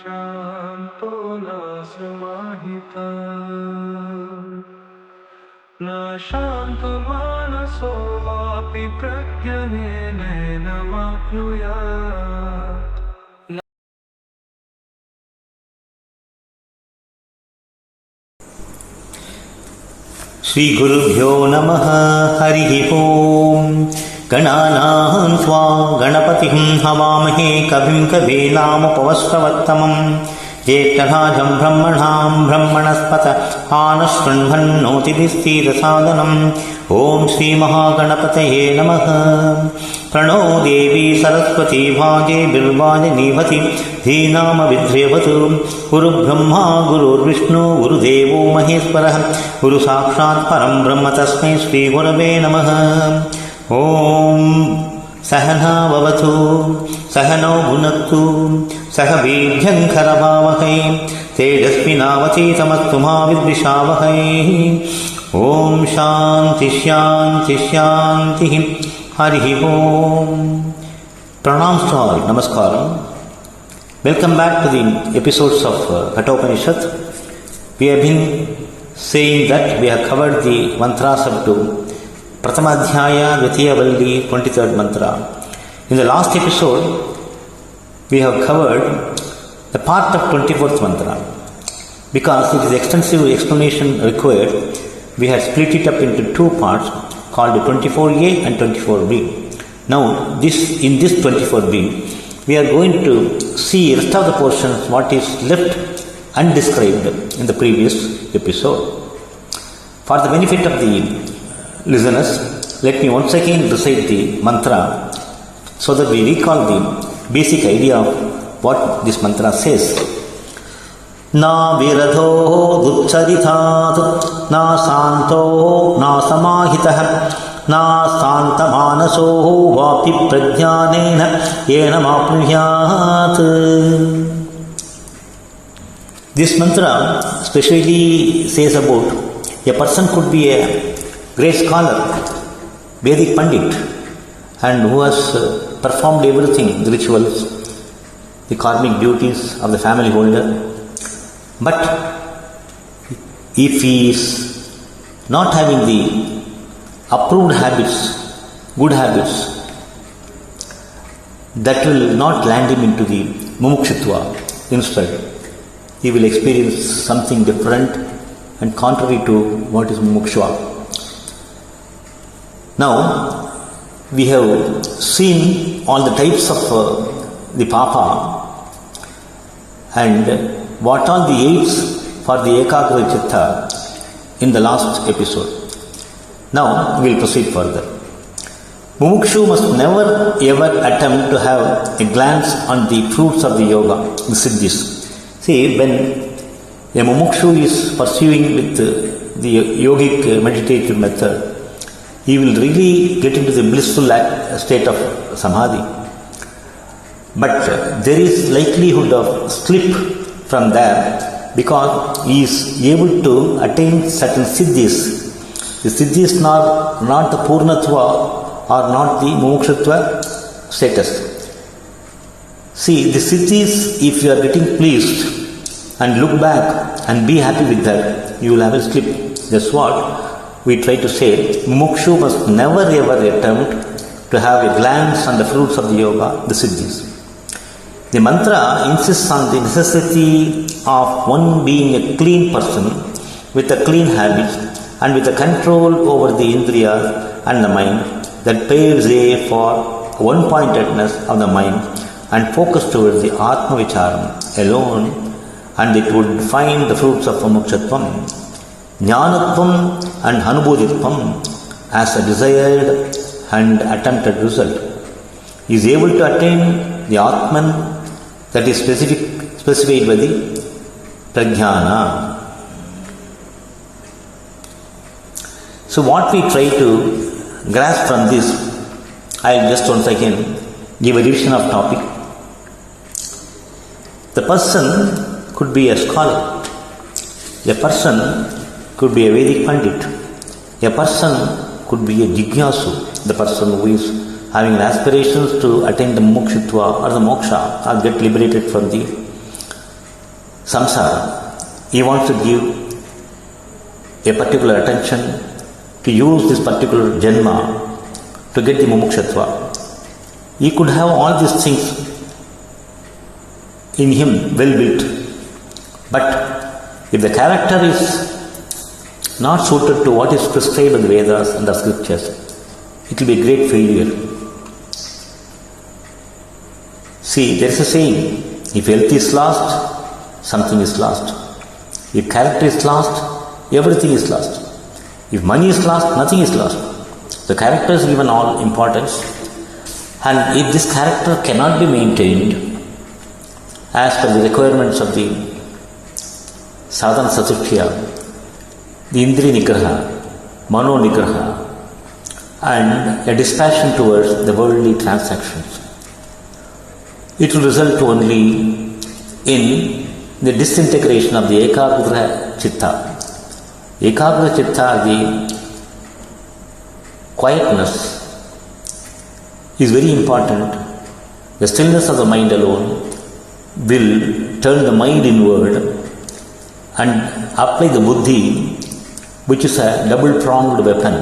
शान्तो न समाहिता न शान्तो मानसो वापि प्रज्ञानेन माप्नुयात्। श्री गुरुभ्यो नमः। हरिः ओम्। गणानां त्वा गणपतिं हवामहे कविं कवीनामुपवस्त्रवत्तमम् ज्येष्ठराजं ब्रह्मणां ब्रह्मणस्पत आनशृण्वन्नोतिभिस्तीरसादनम्। ॐ श्रीमहागणपतये नमः। प्रणो देवी सरस्वती भागेभिर्वाजिनीवति धीनामविद्र्यवतु। गुरुब्रह्मा गुरुर्विष्णु गुरुदेवो महेश्वरः गुरुसाक्षात् परं ब्रह्म तस्मै श्रीगुरवे नमः। ॐ सहना भवतु सहनौ भुनक्तु सह वीर्यङ्करवावहै तेजस्विनावतीतमस्तु मा विद्विषावहै। ॐ शान्ति शान्ति शान्तिः। हरिः ओम्। Pranams to all. Namaskaram. Welcome back to the episodes of Katopanishad. We have been saying that we have covered the mantras up to Adhyaya, Valli, 23rd mantra. In the last episode, we have covered the part of 24th mantra. Because it is extensive explanation required, we had split it up into two parts called 24A and 24B. Now, in this 24B, we are going to see rest of the portions what is left undescribed in the previous episode. For the benefit of the listeners, let me once again recite the mantra so that we recall the basic idea of what this mantra says. Na viradho duccaritat na santo na samahitah na santamanaso vapi prajnanena yena mapnuhyat. This mantra specially says about a person could be a great scholar, Vedic Pandit, and who has performed everything, the rituals, the karmic duties of the family holder. But if he is not having the approved habits, good habits, that will not land him into the mumukshutva. Instead, he will experience something different and contrary to what is mumukshva. Now, we have seen all the types of the papa and what are the aids for the ekagra chitta in the last episode. Now, we will proceed further. Mumukshu must never ever attempt to have a glance on the fruits of the yoga, the siddhis. See, when a mumukshu is pursuing with the yogic meditative method, he will really get into the blissful state of samadhi. But there is likelihood of slip from there because he is able to attain certain siddhis. The siddhis are not the purnatva or not the mumukshutva status. See, the siddhis, if you are getting pleased and look back and be happy with that, you will have a slip. That's what we try to say. Mumukshu must never ever attempt to have a glance on the fruits of the yoga, the siddhis. The mantra insists on the necessity of one being a clean person with a clean habit and with a control over the indriyas and the mind that paves way for one-pointedness of the mind and focus towards the Atma Vicharam alone, and it would find the fruits of mumukshutvam, jnanatvam and anubodhitvam as a desired and attempted result. He is able to attain the Atman that is specified by the prajnana. So what we try to grasp from this, I will just once again give a revision of topic. The person could be a scholar, a person could be a Vedic Pandit, a person could be a Jigyasu, the person who is having aspirations to attain the mokshitva or the moksha or get liberated from the samsara, he wants to give a particular attention to use this particular janma to get the mumukshutva. He could have all these things in him well built, but if the character is not suited to what is prescribed in the Vedas and the scriptures, it will be a great failure. See, there is a saying, if health is lost, something is lost. If character is lost, everything is lost. If money is lost, nothing is lost. The character is given all importance, and if this character cannot be maintained as per the requirements of the sadhana satifya, the indriya nigraha, mano nigraha, and a dispassion towards the worldly transactions, it will result only in the disintegration of the ekagra chitta. Ekagra chitta, the quietness, is very important. The stillness of the mind alone will turn the mind inward and apply the buddhi, which is a double-pronged weapon.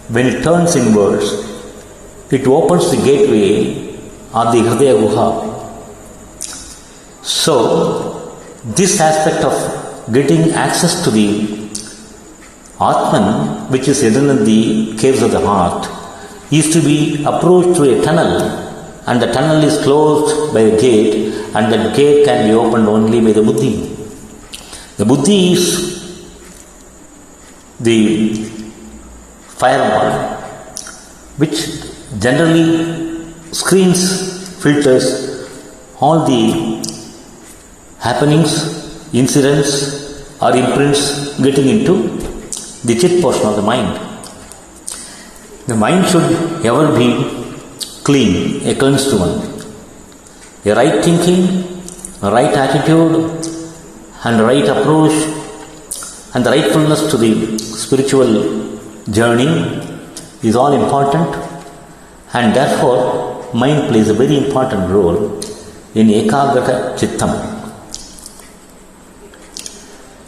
When it turns inwards, it opens the gateway of the Hridaya Guha. So, this aspect of getting access to the Atman, which is hidden in the caves of the heart, is to be approached through a tunnel, and the tunnel is closed by a gate, and that gate can be opened only by the buddhi. The buddhi is the firewall which generally screens, filters all the happenings, incidents or imprints getting into the chit portion of the mind. The mind should ever be clean, a cleansed one. A right thinking, a right attitude and right approach and the rightfulness to the spiritual journey is all important, and therefore mind plays a very important role in ekagrata chittam.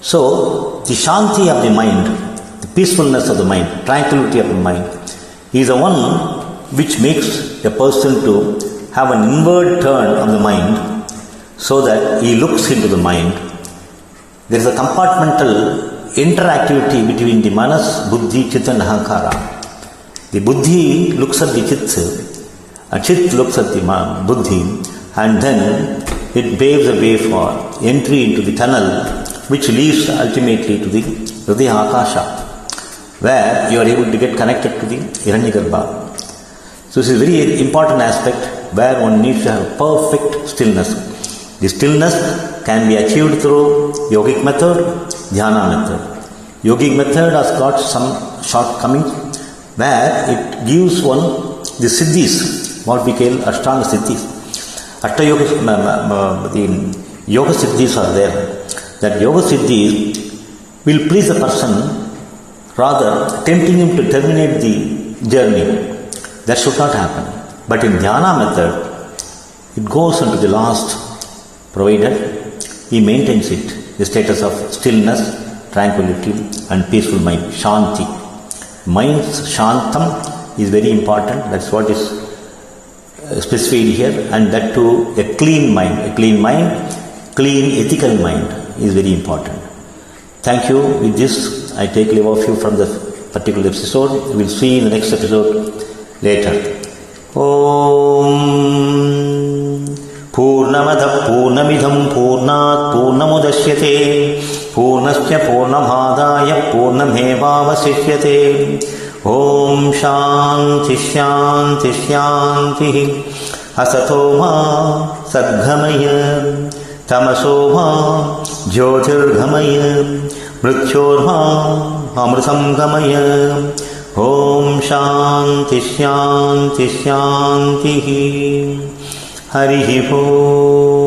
So, the shanti of the mind, the peacefulness of the mind, tranquility of the mind, is the one which makes a person to have an inward turn of the mind so that he looks into the mind. There is a compartmental interactivity between the manas, buddhi, chit and ahankara. The buddhi looks at the chit, a chit looks at the buddhi, and then it paves a way for entry into the tunnel which leads ultimately to the Hridaya Akasha, where you are able to get connected to the Hiranyagarbha. So this is a very important aspect where one needs to have perfect stillness. The stillness can be achieved through yogic method, dhyana method. Yogic method has got some shortcomings where it gives one the siddhis, what we call ashtanga siddhis. The yoga siddhis are there. That yoga siddhis will please the person, rather tempting him to terminate the journey. That should not happen. But in dhyana method, it goes into the last, provided he maintains it, the status of stillness, tranquility and peaceful mind, shanti. Mind's shantam is very important. That's what is specified here, and that too a clean mind, clean ethical mind is very important. Thank you. With this, I take leave of you from the particular episode. We will see in the next episode later. Om Purnamada Purnamidham Purnat Purnamudashyate Purnasya Purnamadaya Purnamevavasishyate. Om Shanti Shanti Shanti Asatoma Sadghamaya Tamasoma Jyotirghamaya Mrityorma Amritam Gamaya. Om Shanti Shanti Shanti. Harihi Om.